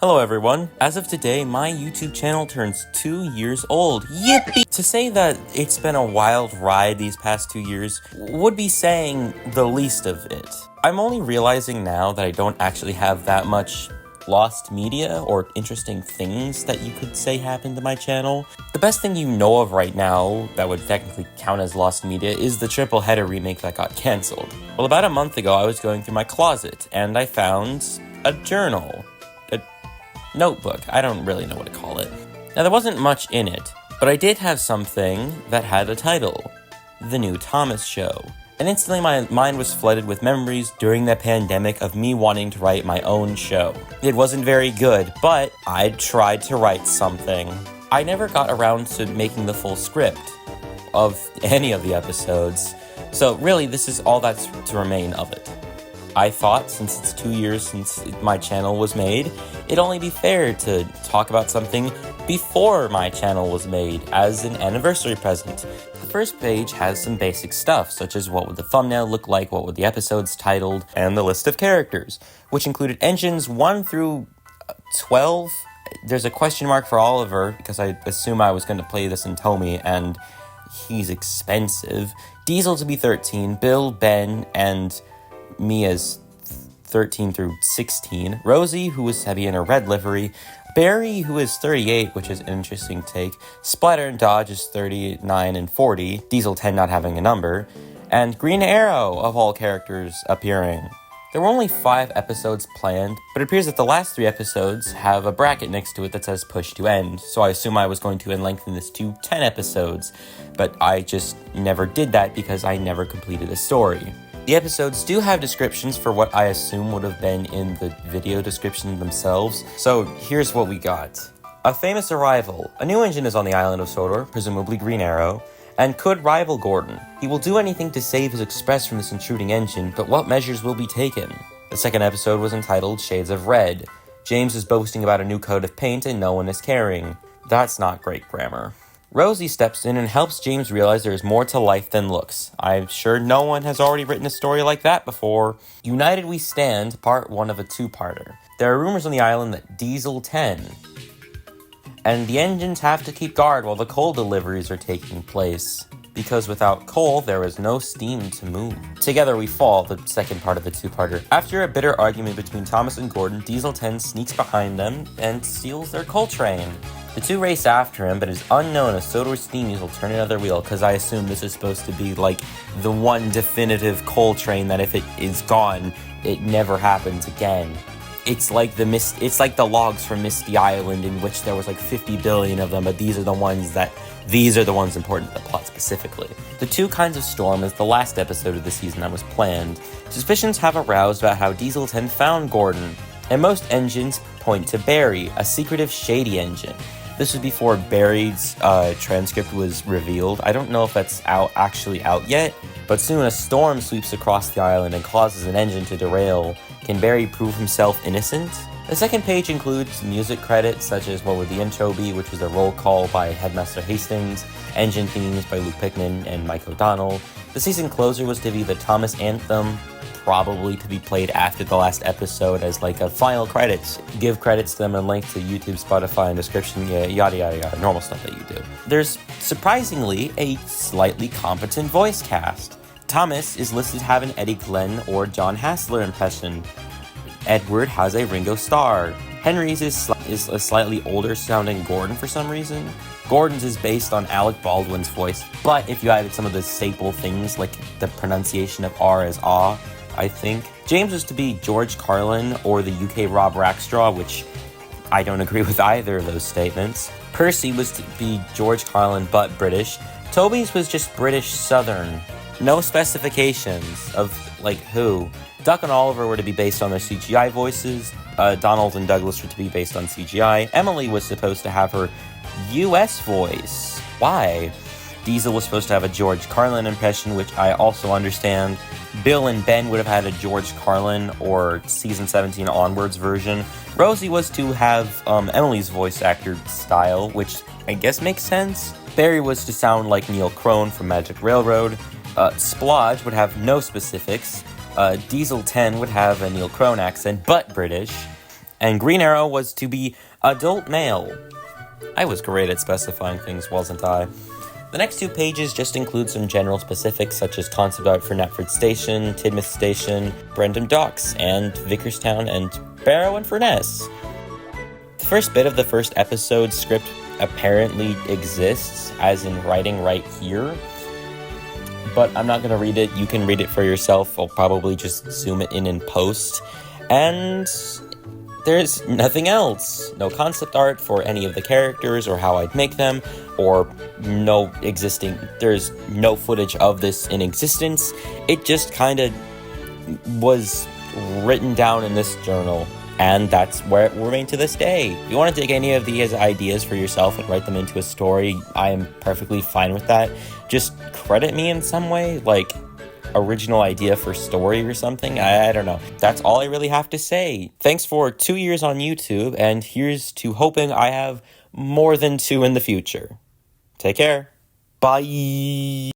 Hello everyone. As of today, my YouTube channel turns 2 years old. Yippee! To say that it's been a wild ride these past 2 years would be saying the least of it. I'm only realizing now that I don't actually have that much lost media or interesting things that you could say happened to my channel. The best thing you know of right now that would technically count as lost media is the triple header remake that got cancelled. Well, about a month ago, I was going through my closet and I found a journal. Notebook. I don't really know what to call it. Now, there wasn't much in it, but I did have something that had a title, The New Thomas Show. And instantly my mind was flooded with memories during the pandemic of me wanting to write my own show. It wasn't very good, but I tried to write something. I never got around to making the full script of any of the episodes, so really this is all that's to remain of it. I thought, since it's 2 years since my channel was made, it'd only be fair to talk about something before my channel was made as an anniversary present. The first page has some basic stuff, such as what would the thumbnail look like, what would the episodes titled, and the list of characters, which included engines 1 through 12. There's a question mark for Oliver, because I assume I was going to play this in Tomy, and he's expensive. Diesel to be 13, Bill, Ben, and me as 13 through 16, Rosie, who is heavy in a red livery, Barry, who is 38, which is an interesting take, Splatter and Dodge is 39 and 40, Diesel 10 not having a number, and Green Arrow, of all characters, appearing. There were only 5 episodes planned, but it appears that the last 3 episodes have a bracket next to it that says push to end, so I assume I was going to lengthen this to 10 episodes, but I just never did that because I never completed the story. The episodes do have descriptions for what I assume would have been in the video description themselves, so here's what we got. A famous arrival. A new engine is on the island of Sodor, presumably Green Arrow, and could rival Gordon. He will do anything to save his express from this intruding engine, but what measures will be taken? The second episode was entitled Shades of Red. James is boasting about a new coat of paint and no one is caring. That's not great grammar. Rosie steps in and helps James realize there is more to life than looks. I'm sure no one has already written a story like that before. United We Stand, part 1 of a 2-parter. There are rumors on the island that Diesel 10 and the engines have to keep guard while the coal deliveries are taking place, because without coal, there is no steam to move. Together We Fall, the second part of the 2-parter. After a bitter argument between Thomas and Gordon, Diesel 10 sneaks behind them and steals their coal train. The two race after him, but it is unknown if Sodor Steamies will turn another wheel, because I assume this is supposed to be like the one definitive coal train that if it is gone, it never happens again. It's like the logs from Misty Island, in which there was like 50 billion of them, but these are the ones important to the plot specifically. The Two Kinds of Storm is the last episode of the season that was planned. Suspicions have aroused about how Diesel 10 found Gordon, and most engines point to Barry, a secretive, shady engine. This was before Barry's transcript was revealed. I don't know if that's actually out yet, but soon a storm sweeps across the island and causes an engine to derail. Can Barry prove himself innocent? The second page includes music credits such as What Would the Intro Be, which was a roll call by Headmaster Hastings, engine themes by Luke Pickman and Mike O'Donnell. The season closer was to be the Thomas Anthem, probably to be played after the last episode as like a final credits. Give credits to them and link to YouTube, Spotify, and description, yada yada yada, normal stuff that you do. There's surprisingly a slightly competent voice cast. Thomas is listed to have an Eddie Glenn or John Hassler impression. Edward has a Ringo Starr. Henry's is a slightly older sounding Gordon for some reason. Gordon's is based on Alec Baldwin's voice, but if you added some of the staple things like the pronunciation of R as ah, I think. James was to be George Carlin or the UK Rob Rackstraw, which I don't agree with either of those statements. Percy was to be George Carlin but British. Toby's was just British Southern. No specifications of like who. Duck and Oliver were to be based on their CGI voices. Donald and Douglas were to be based on CGI. Emily was supposed to have her US voice. Why? Diesel was supposed to have a George Carlin impression, which I also understand. Bill and Ben would have had a George Carlin or season 17 onwards version. Rosie was to have Emily's voice actor style, which I guess makes sense. Barry was to sound like Neil Crone from Magic Railroad. Splodge would have no specifics. Diesel 10 would have a Neil Crone accent, but British. And Green Arrow was to be adult male. I was great at specifying things, wasn't I? The next 2 pages just include some general specifics such as concept art for Knapford Station, Tidmouth Station, Brendam Docks, and Vickerstown, and Barrow and Furness. The first bit of the first episode script apparently exists, as in writing right here, but I'm not going to read it. You can read it for yourself. I'll probably just zoom it in post. And there's nothing else. No concept art for any of the characters or how I'd make them, or there's no footage of this in existence. It just kind of was written down in this journal, and that's where it remained to this day. If you want to take any of these ideas for yourself and write them into a story, I am perfectly fine with that. Just credit me in some way, like original idea for story or something. I don't know. That's all I really have to say. Thanks for 2 years on YouTube, and here's to hoping I have more than 2 in the future. Take care. Bye.